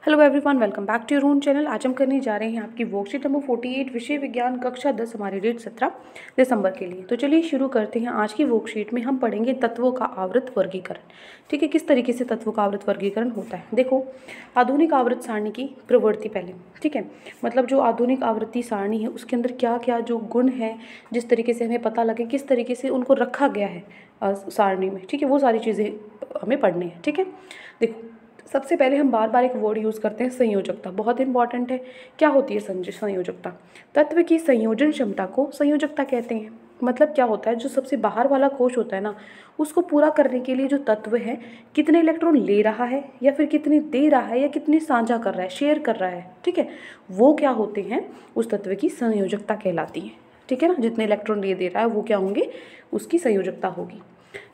Hello everyone, welcome back to your own channel. आज हम करने जा रहे हैं आपकी वर्कशीट नंबर 48 विषय विज्ञान कक्षा 10 हमारी डेट 17 दिसंबर के लिए। तो चलिए शुरू करते हैं। आज की वर्कशीट में हम पढ़ेंगे तत्वों का आवर्त वर्गीकरण। ठीक है, किस तरीके से तत्वों का आवर्त वर्गीकरण होता है। देखो, आधुनिक आवर्त सारणी की प्रवृत्ति पहले, ठीक है, मतलब जो आधुनिक आवृत्ति सारणी है उसके अंदर क्या क्या जो गुण है, जिस तरीके से हमें पता लगे किस तरीके से उनको रखा गया है सारणी में, ठीक है, वो सारी चीज़ें हमें पढ़नी है। ठीक है, देखो सबसे पहले हम बार बार एक वर्ड यूज़ करते हैं, संयोजकता। बहुत इंपॉर्टेंट है। क्या होती है संयोजकता? तत्व की संयोजन क्षमता को संयोजकता कहते हैं। मतलब क्या होता है, जो सबसे बाहर वाला कोश होता है ना, उसको पूरा करने के लिए जो तत्व है कितने इलेक्ट्रॉन ले रहा है या फिर कितने दे रहा है या कितनी साझा कर रहा है, शेयर कर रहा है, ठीक है, वो क्या होते हैं, उस तत्व की संयोजकता कहलाती है। ठीक है ना, जितने इलेक्ट्रॉन ले दे रहा है वो क्या होंगे, उसकी संयोजकता होगी।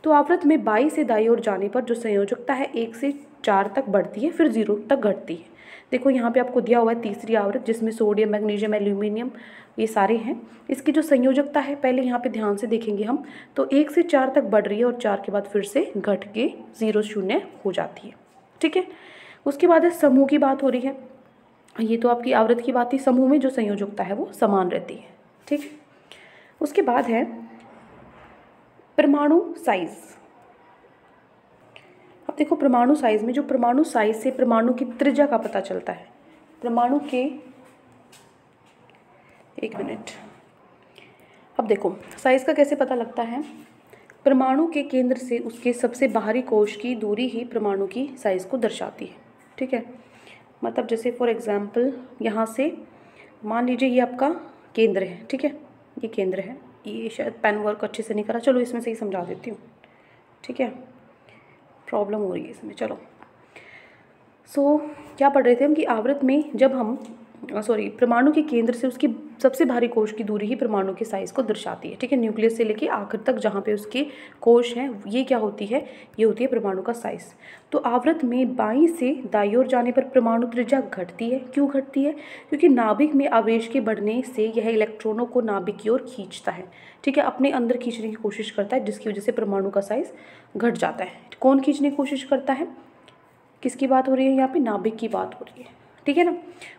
तो आवृत्त में बाई से दाई ओर जाने पर जो संयोजकता है 1 से 4 तक बढ़ती है, फिर 0 तक घटती है। देखो यहाँ पे आपको दिया हुआ है तीसरी आवृत्त, जिसमें सोडियम, मैग्नीशियम, एल्यूमिनियम ये सारे हैं। इसकी जो संयोजकता है पहले यहाँ पे ध्यान से देखेंगे हम, तो 1 से 4 तक बढ़ रही है और 4 के बाद फिर से घट के 0 शून्य हो जाती है। ठीक है, उसके बाद है समूह की बात हो रही है। ये तो आपकी आवृत्त की बात थी। समूह में जो संयोजकता है वो समान रहती है। ठीक है, उसके बाद है परमाणु साइज। अब देखो परमाणु साइज में, जो परमाणु साइज से परमाणु की त्रिज्या का पता चलता है। परमाणु के, एक मिनट, अब देखो साइज का कैसे पता लगता है। परमाणु के केंद्र से उसके सबसे बाहरी कोश की दूरी ही परमाणु की साइज को दर्शाती है। ठीक है, मतलब जैसे फॉर एग्जाम्पल यहाँ से मान लीजिए ये आपका केंद्र है। ठीक है, ये केंद्र है। ये शायद पेन वर्क अच्छे से नहीं करा, चलो इसमें से ही समझा देती हूँ। ठीक है, प्रॉब्लम हो रही है इसमें। चलो क्या पढ़ रहे थे हम कि आवृत्त में जब हम परमाणु के केंद्र से उसकी सबसे भारी कोश की दूरी ही परमाणु के साइज को दर्शाती है। ठीक है, न्यूक्लियस से लेके आखिर तक जहाँ पे उसके कोश हैं, ये क्या होती है, ये होती है परमाणु का साइज। तो आवृत्त में बाईं से दाईं ओर जाने पर परमाणु त्रिज्या घटती है। क्यों घटती है? क्योंकि नाभिक में आवेश के बढ़ने से यह इलेक्ट्रॉनों को नाभिक की ओर खींचता है। ठीक है, अपने अंदर खींचने की कोशिश करता है, जिसकी वजह से परमाणु का साइज घट जाता है। कौन खींचने की कोशिश करता है, किसकी बात हो रही है यहाँ पे? नाभिक की बात हो रही है। ठीक है ना,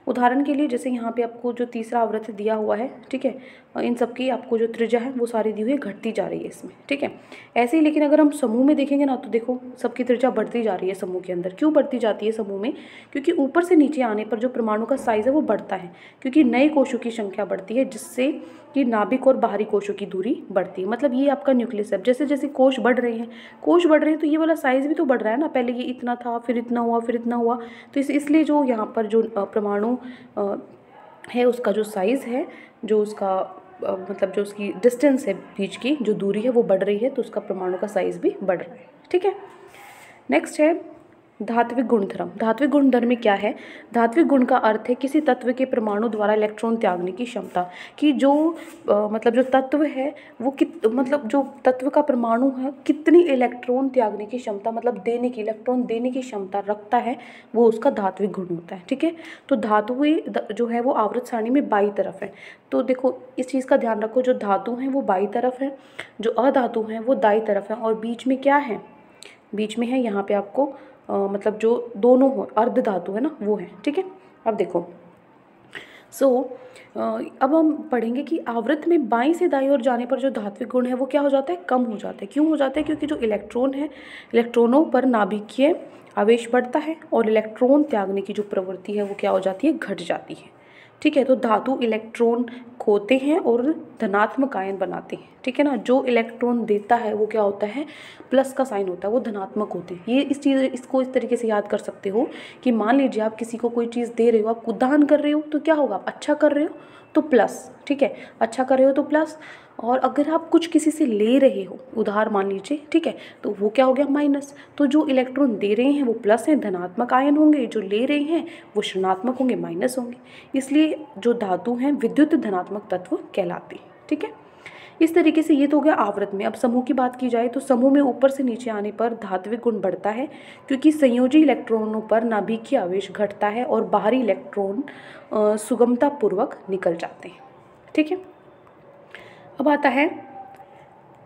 उदाहरण के लिए जैसे यहाँ पे आपको जो तीसरा आवृत्त दिया हुआ है, ठीक है, इन सब की आपको जो त्रिज्या है वो सारी दी हुई घटती जा रही है इसमें। ठीक है, ऐसे ही लेकिन अगर हम समूह में देखेंगे ना, तो देखो सबकी त्रिज्या बढ़ती जा रही है समूह के अंदर। क्यों बढ़ती जाती है समूह में? क्योंकि ऊपर से नीचे आने पर जो परमाणु का साइज है वो बढ़ता है, क्योंकि नए कोशों की संख्या बढ़ती है, जिससे कि नाभिक और बाहरी कोशों की दूरी बढ़ती है। मतलब ये आपका न्यूक्लियस है। जैसे जैसे कोश बढ़ रहे हैं तो ये वाला साइज भी तो बढ़ रहा है ना। पहले ये इतना था, फिर इतना हुआ, फिर इतना हुआ। तो इसलिए जो यहाँ पर जो परमाणु है उसका जो साइज़ है, जो उसका मतलब जो उसकी डिस्टेंस है, बीच की जो दूरी है वो बढ़ रही है, तो उसका परमाणु का साइज़ भी बढ़ रहा है। ठीक है, नेक्स्ट है धात्विक गुणधर्म। धात्विक गुणधर्म में क्या है? धात्विक गुण का अर्थ है किसी तत्व के परमाणु द्वारा इलेक्ट्रॉन त्यागने की क्षमता। कि जो मतलब जो तत्व है वो मतलब जो तत्व का परमाणु है कितनी इलेक्ट्रॉन त्यागने की क्षमता, मतलब इलेक्ट्रॉन देने की क्षमता रखता है, वो उसका धात्विक गुण होता है। ठीक है, तो धातुएं जो है वो आवर्त सारणी में बाई तरफ है। तो देखो इस चीज़ का ध्यान रखो, जो धातु हैं वो बाई तरफ है, जो अधातु हैं वो दाई तरफ है, और बीच में क्या है? बीच में है यहाँ पे आपको मतलब जो दोनों हो अर्ध धातु है ना, वो है। ठीक है, अब देखो अब हम पढ़ेंगे कि आवृत्त में बाईं से दाईं ओर जाने पर जो धात्विक गुण है वो क्या हो जाता है? कम हो जाता है। क्यों हो जाता है? क्योंकि जो इलेक्ट्रॉन है, इलेक्ट्रॉनों पर नाभिकीय आवेश बढ़ता है और इलेक्ट्रॉन त्यागने की जो प्रवृत्ति है वो क्या हो जाती है? घट जाती है। ठीक है, तो धातु इलेक्ट्रॉन खोते हैं और धनात्मक आयन बनाते हैं। ठीक है ना, जो इलेक्ट्रॉन देता है वो क्या होता है? प्लस का साइन होता है, वो धनात्मक होते हैं। ये इसको इस तरीके से याद कर सकते हो कि मान लीजिए आप किसी को कोई चीज़ दे रहे हो, आप दान कर रहे हो, तो क्या होगा? आप अच्छा कर रहे हो तो प्लस। ठीक है, अच्छा कर रहे हो तो प्लस। और अगर आप कुछ किसी से ले रहे हो, उधार मान लीजिए, ठीक है, तो वो क्या हो गया? माइनस। तो जो इलेक्ट्रॉन दे रहे हैं वो प्लस हैं, धनात्मक आयन होंगे, जो ले रहे हैं वो ऋणात्मक होंगे, माइनस होंगे। इसलिए जो धातु हैं विद्युत धनात्मक तत्व कहलाते हैं। ठीक है, इस तरीके से ये तो हो गया आवृत्त में। अब समूह की बात की जाए तो समूह में ऊपर से नीचे आने पर धात्विक गुण बढ़ता है, क्योंकि संयोजी इलेक्ट्रॉनों पर नाभिकीय आवेश घटता है और बाहरी इलेक्ट्रॉन सुगमतापूर्वक निकल जाते हैं। ठीक है, अब आता है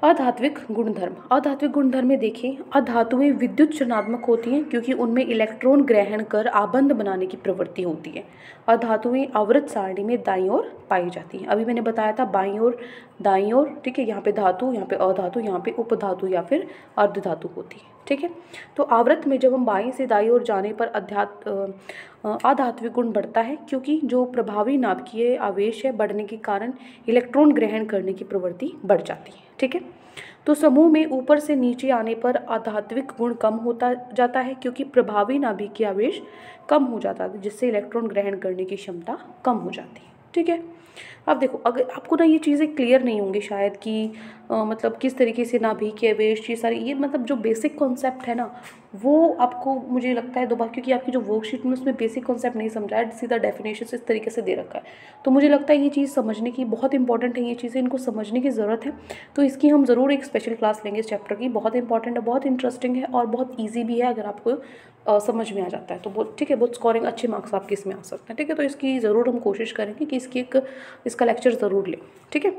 अधात्विक गुणधर्म। अधात्विक गुणधर्म में देखें, अधातुएं विद्युत ऋणात्मक होती हैं क्योंकि उनमें इलेक्ट्रॉन ग्रहण कर आबंध बनाने की प्रवृत्ति होती है। अधातुएं अवृत सारणी में दाईं ओर पाई जाती हैं। अभी मैंने बताया था बाईं ओर दाईं ओर, ठीक है। यहाँ पे धातु, यहाँ पे अधातु, यहाँ पे उपधातु या फिर अर्धधातु होती है, ठीक है। तो आवर्त में जब हम बाईं से दाईं ओर जाने पर अधात्विक गुण बढ़ता है क्योंकि जो प्रभावी नाभिकीय आवेश है बढ़ने के कारण इलेक्ट्रॉन ग्रहण करने की प्रवृत्ति बढ़ जाती है, ठीक है। तो समूह में ऊपर से नीचे आने पर अधात्विक गुण कम होता जाता है क्योंकि प्रभावी नाभिकीय आवेश कम हो जाता है, जिससे इलेक्ट्रॉन ग्रहण करने की क्षमता कम हो जाती है, ठीक है। अब देखो, अगर आपको ना ये चीज़ें क्लियर नहीं होंगी शायद कि मतलब किस तरीके से नाभिकीय आवेश, ये सारी, ये मतलब जो बेसिक कॉन्सेप्ट है ना, वो आपको मुझे लगता है दोबारा, क्योंकि आपकी जो वर्कशीट में उसमें बेसिक कॉन्सेप्ट नहीं समझा है, सीधा डेफिनेशन इस तरीके से दे रखा है। तो मुझे लगता है ये चीज़ समझने की बहुत इंपॉर्टेंट है, ये चीज़ें इनको समझने की ज़रूरत है। तो इसकी हम ज़रूर एक स्पेशल क्लास लेंगे इस चैप्टर की। बहुत इंपॉर्टेंट है, बहुत इंटरेस्टिंग है और बहुत ईजी भी है अगर आपको समझ में आ जाता है तो बहुत, ठीक है। बहुत स्कोरिंग अच्छे मार्क्स आपके इसमें आ सकते हैं, ठीक है। तो इसकी ज़रूर हम कोशिश करेंगे कि इसका लेक्चर ज़रूर लें, ठीक है।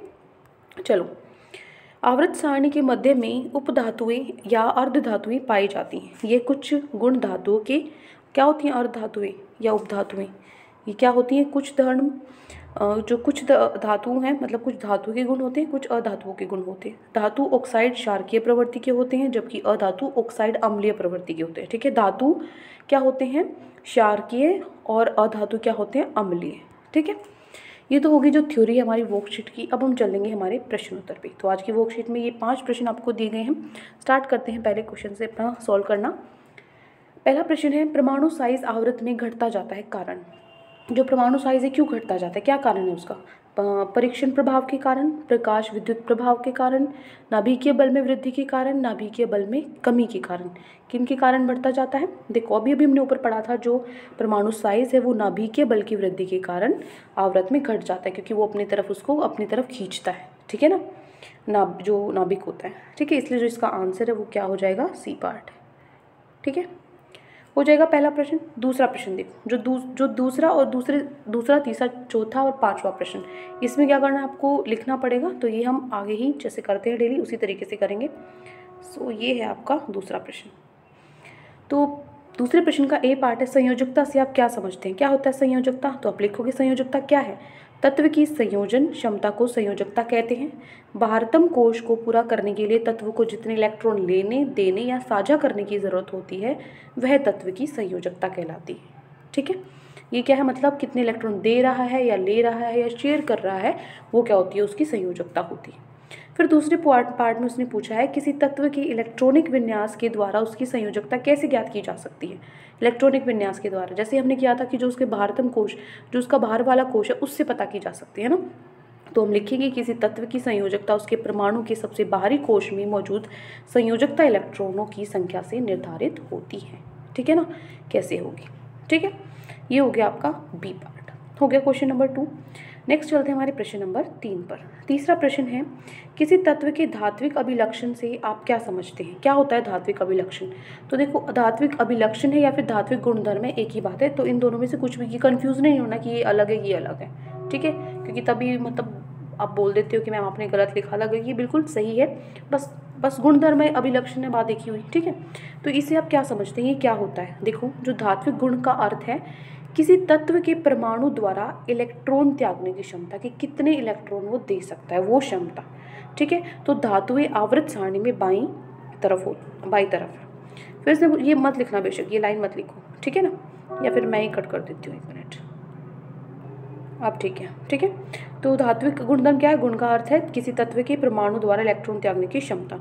चलो, आवर्त सारणी के मध्य में उपधातुएं या अर्धधातुएं पाई जाती हैं। ये कुछ गुण धातुओं के क्या होती हैं, अर्धधातुएं या उपधातुएं, ये क्या होती हैं, कुछ धर्म जो कुछ धातु हैं, मतलब कुछ धातु के गुण होते हैं, कुछ अधातुओं के गुण होते हैं। धातु ऑक्साइड क्षारकीय प्रवृत्ति के होते हैं जबकि अधातु ऑक्साइड अम्लीय प्रवृत्ति के होते हैं, ठीक है। धातु क्या होते हैं, क्षारकीय, और अधातु क्या होते हैं, अम्लीय, ठीक है। ये तो होगी जो थ्योरी है हमारी वर्कशीट की। अब हम चलेंगे हमारे प्रश्न उत्तर पे। तो आज की वर्कशीट में ये 5 प्रश्न आपको दिए गए हैं। स्टार्ट करते हैं पहले क्वेश्चन से अपना सॉल्व करना। पहला प्रश्न है, परमाणु साइज आवृत में घटता जाता है, कारण। जो परमाणु साइज है क्यों घटता जाता है, क्या कारण है उसका? परीक्षण प्रभाव के कारण, प्रकाश विद्युत प्रभाव के कारण, नाभिकीय बल में वृद्धि के कारण, नाभिकीय बल में कमी के कारण। किन के कारण बढ़ता जाता है? देखो, अभी हमने ऊपर पढ़ा था जो परमाणु साइज है वो नाभिकीय बल की वृद्धि के कारण आवृत में घट जाता है क्योंकि वो उसको अपनी तरफ खींचता है, ठीक है ना, जो नाभिक होता है, ठीक है। इसलिए जो इसका आंसर है वो क्या हो जाएगा, सी पार्ट, ठीक है, हो जाएगा पहला प्रश्न। दूसरा प्रश्न देखो, जो दूसरा, तीसरा, चौथा और पांचवा प्रश्न, इसमें क्या करना है, आपको लिखना पड़ेगा। तो ये हम आगे ही जैसे करते हैं डेली उसी तरीके से करेंगे। सो ये है आपका दूसरा प्रश्न। तो दूसरे प्रश्न का ए पार्ट है, संयोजकता से आप क्या समझते हैं, क्या होता है संयोजकता? तो आप लिखोगे संयोजकता क्या है, तत्व की संयोजन क्षमता को संयोजकता कहते हैं। बाह्यतम कोश को पूरा करने के लिए तत्व को जितने इलेक्ट्रॉन लेने, देने या साझा करने की ज़रूरत होती है वह तत्व की संयोजकता कहलाती है, ठीक है। ये क्या है, मतलब कितने इलेक्ट्रॉन दे रहा है या ले रहा है या शेयर कर रहा है, वो क्या होती है, उसकी संयोजकता होती है। फिर दूसरे पार्ट में उसने पूछा है, किसी तत्व के इलेक्ट्रॉनिक विन्यास के द्वारा उसकी संयोजकता कैसे ज्ञात की जा सकती है? इलेक्ट्रॉनिक विन्यास के द्वारा, जैसे हमने किया था कि जो उसके बाह्यतम कोश, जो उसका बाहर वाला कोश है, उससे पता की जा सकती है ना। तो हम लिखेंगे किसी तत्व की संयोजकता उसके परमाणु के सबसे बाहरी कोश में मौजूद संयोजकता इलेक्ट्रॉनों की संख्या से निर्धारित होती है, ठीक है ना। कैसे होगी, ठीक है। ये हो गया आपका बी पार्ट, हो गया क्वेश्चन नंबर 2। नेक्स्ट चलते हैं हमारे प्रश्न नंबर 3 पर। तीसरा प्रश्न है, किसी तत्व के धात्विक अभिलक्षण से आप क्या समझते हैं, क्या होता है धात्विक अभिलक्षण? तो देखो, धात्विक अभिलक्षण है या फिर धात्विक गुणधर्म है, एक ही बात है। तो इन दोनों में से कुछ भी, कंफ्यूज नहीं होना कि ये अलग है ये अलग है, ठीक है। क्योंकि तभी मतलब आप बोल देते हो कि मैम आपने गलत लिखा, लगा ये बिल्कुल सही है, बस गुणधर्म है, अभिलक्षण है, बात देखी हुई, ठीक है। तो इसे आप क्या समझते हैं, ये क्या होता है? देखो, जो धात्विक गुण का अर्थ है किसी तत्व के परमाणु द्वारा इलेक्ट्रॉन त्यागने की क्षमता, कि कितने इलेक्ट्रॉन वो दे सकता है, वो क्षमता, ठीक है। तो धातुएं आवर्त सारणी में बाईं तरफ है। फिर से ये मत लिखना बेशक, ये लाइन मत लिखो, ठीक है ना, या फिर मैं ही कट कर देती हूँ, 1 मिनट। अब ठीक है। तो धात्विक गुणधर्म क्या है, गुण का अर्थ है किसी तत्व के परमाणु द्वारा इलेक्ट्रॉन त्यागने की क्षमता।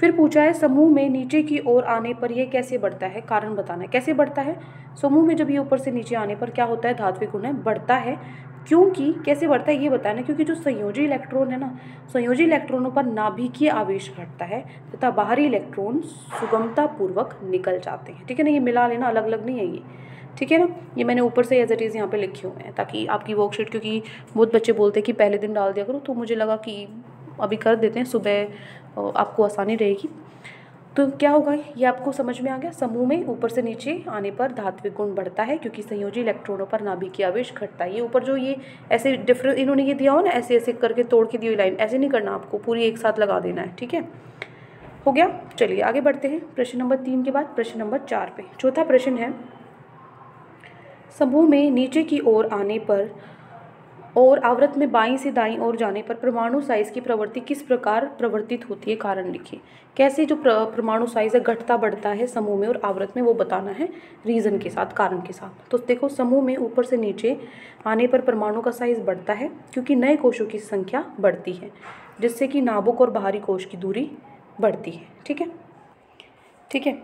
फिर पूछा है, समूह में नीचे की ओर आने पर यह कैसे बढ़ता है, कारण बताना है। कैसे बढ़ता है समूह में, जब ये ऊपर से नीचे आने पर क्या होता है, धात्विक गुण है, बढ़ता है। क्योंकि कैसे बढ़ता है ये बताना, क्योंकि जो संयोजी इलेक्ट्रॉन है ना, संयोजी इलेक्ट्रॉनों पर नाभिकीय आवेश घटता है तथा बाहरी इलेक्ट्रॉन सुगमता पूर्वक निकल जाते हैं, ठीक है ना। ये मिला लेना, अलग अलग नहीं है ये, ठीक है ना। ये मैंने ऊपर से एज इट इज़ यहाँ पे लिखे हुए हैं ताकि आपकी वर्कशीट, क्योंकि बहुत बच्चे बोलते हैं कि पहले दिन डाल दिया करो, तो मुझे लगा कि अभी कर देते हैं, सुबह आपको आसानी रहेगी। तो क्या होगा, ये आपको समझ में आ गया। समूह में ऊपर से नीचे आने पर धात्विक गुण बढ़ता है क्योंकि संयोजी इलेक्ट्रॉनों पर नाभिकीय आवेश घटता है। ये ऊपर जो ये ऐसे डिफरेंस इन्होंने ये दिया हो ना, ऐसे ऐसे करके तोड़ के दी हुई लाइन, ऐसे नहीं करना आपको, पूरी एक साथ लगा देना है, ठीक है। हो गया, चलिए आगे बढ़ते हैं प्रश्न नंबर 3 के बाद प्रश्न नंबर 4 पे। चौथा प्रश्न है, समूह में नीचे की ओर आने पर और आवृत्त में बाईं से दाईं ओर जाने पर परमाणु साइज की प्रवृत्ति किस प्रकार प्रवर्तित होती है, कारण लिखिए। कैसे जो परमाणु साइज है घटता बढ़ता है समूह में और आवृत्त में, वो बताना है रीजन के साथ, कारण के साथ। तो देखो, समूह में ऊपर से नीचे आने पर परमाणु का साइज बढ़ता है क्योंकि नए कोशों की संख्या बढ़ती है, जिससे कि नाभिक और बाहरी कोश की दूरी बढ़ती है, ठीक है, ठीक है।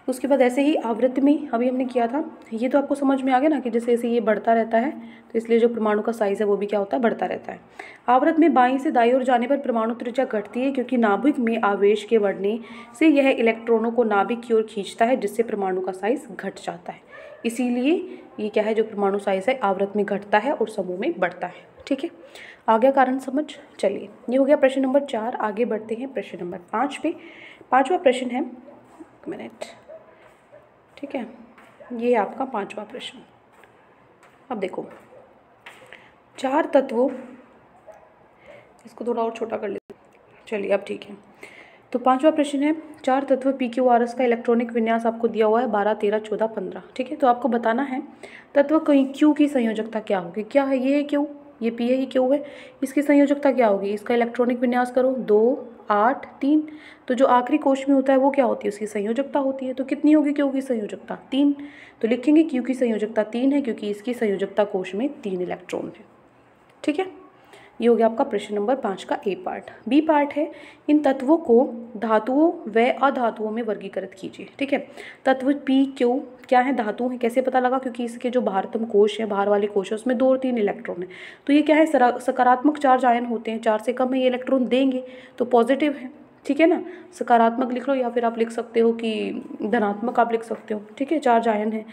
उसके बाद ऐसे ही आवृत्त में अभी हमने किया था, ये तो आपको समझ में आ गया ना कि जैसे जैसे ये बढ़ता रहता है तो इसलिए जो परमाणु का साइज़ है वो भी क्या होता है, बढ़ता रहता है। आवृत्त में बाईं से दाईं ओर जाने पर परमाणु त्रिज्या घटती है क्योंकि नाभिक में आवेश के बढ़ने से यह इलेक्ट्रॉनों को नाभिक की ओर खींचता है, जिससे परमाणु का साइज़ घट जाता है। इसीलिए ये क्या है, जो परमाणु साइज़ है आवृत्त में घटता है और समूह में बढ़ता है, ठीक है। आ गया कारण समझ। चलिए, ये हो गया प्रश्न नंबर 4। आगे बढ़ते हैं प्रश्न नंबर 5 पे। 5वां प्रश्न है, एक मिनट, ठीक है, ये आपका 5वां प्रश्न। अब देखो, 4 तत्वों, इसको थोड़ा और छोटा कर लेते हैं, चलिए अब ठीक है। तो 5वां प्रश्न है, 4 तत्व PQRS का इलेक्ट्रॉनिक विन्यास आपको दिया हुआ है 12, 13, 14, 15, ठीक है। तो आपको बताना है तत्व Q की संयोजकता क्या होगी। क्या है, ये है Q, ये P है, ये Q है, इसकी संयोजकता क्या होगी। इसका इलेक्ट्रॉनिक विन्यास करो, 2, 8, 3। तो जो आखिरी कोश में होता है वो क्या होती है, उसकी संयोजकता होती है। तो कितनी होगी Q की संयोजकता, 3। तो लिखेंगे Q की संयोजकता 3 है क्योंकि इसकी संयोजकता कोश में 3 इलेक्ट्रॉन है, ठीक है। ये हो गया आपका प्रश्न नंबर 5 का ए पार्ट। बी पार्ट है, इन तत्वों को धातुओं व अधातुओं में वर्गीकृत कीजिए, ठीक है। तत्व P, Q क्या है, धातु है। कैसे पता लगा, क्योंकि इसके जो बाहरतम कोश है, बाहर वाले कोश है, उसमें 2 और 3 इलेक्ट्रॉन है। तो ये क्या है, सकारात्मक चार्ज आयन होते हैं, 4 से कम है ये इलेक्ट्रॉन देंगे तो पॉजिटिव है, ठीक है ना। सकारात्मक लिख लो या फिर आप लिख सकते हो कि धनात्मक आप लिख सकते हो, ठीक है, चार्ज आयन है।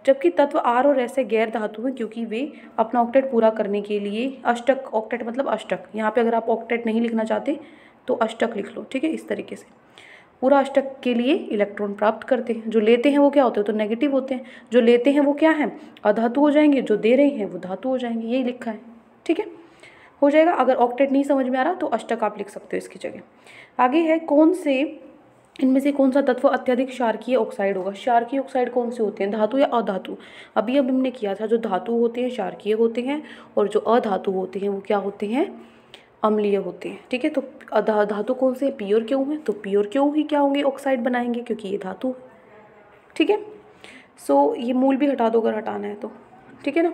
जबकि तत्व R और S गैर धातु हैं क्योंकि वे अपना ऑक्टेट पूरा करने के लिए अष्टक, ऑक्टेट मतलब अष्टक, यहाँ पे अगर आप ऑक्टेट नहीं लिखना चाहते तो अष्टक लिख लो, ठीक है। इस तरीके से पूरा अष्टक के लिए इलेक्ट्रॉन प्राप्त करते हैं। जो लेते हैं वो क्या होते हैं, तो नेगेटिव होते हैं। जो लेते हैं वो क्या है, अधातु हो जाएंगे, जो दे रहे हैं वो धातु हो जाएंगे, यही लिखा है, ठीक है, हो जाएगा। अगर ऑक्टेट नहीं समझ में आ रहा तो अष्टक आप लिख सकते हो इसकी जगह। आगे है, कौन से इनमें से कौन सा तत्व अत्यधिक क्षारकीय ऑक्साइड होगा। क्षारकीय ऑक्साइड कौन से होते हैं, धातु या अधातु। अभी अब हमने किया था, जो धातु होते हैं क्षारकीय होते हैं और जो अधातु होते हैं वो क्या होते हैं, अम्लीय होते हैं, ठीक है। तो धातु कौन से, P और Q है, तो P और Q ही क्या होंगे, ऑक्साइड बनाएंगे क्योंकि ये धातु है, ठीक है। सो ये मूल भी हटा दो अगर हटाना है तो, ठीक है ना।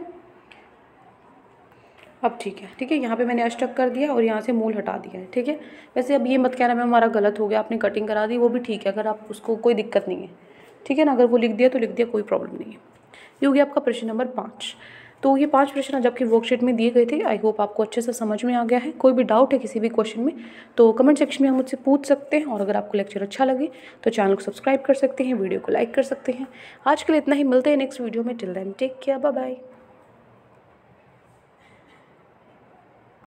अब ठीक है, ठीक है, यहाँ पे मैंने अष्टक कर दिया और यहाँ से मूल हटा दिया है, ठीक है। वैसे अब ये मत कहना मैं हमारा गलत हो गया, आपने कटिंग करा दी, वो भी ठीक है, अगर आप उसको कोई दिक्कत नहीं है, ठीक है ना। अगर वो लिख दिया तो लिख दिया, कोई प्रॉब्लम नहीं है। ये हो गया आपका प्रश्न नंबर 5। तो ये 5 प्रश्न आज आपकी वर्कशीट में दिए गए थे। आई होप आपको अच्छे से समझ में आ गया है। कोई भी डाउट है किसी भी क्वेश्चन में तो कमेंट सेक्शन में आप मुझसे पूछ सकते हैं। और अगर आपको लेक्चर अच्छा लगे तो चैनल को सब्सक्राइब कर सकते हैं, वीडियो को लाइक कर सकते हैं। आज के लिए इतना ही, मिलते हैं नेक्स्ट वीडियो में। Till then take care, bye bye.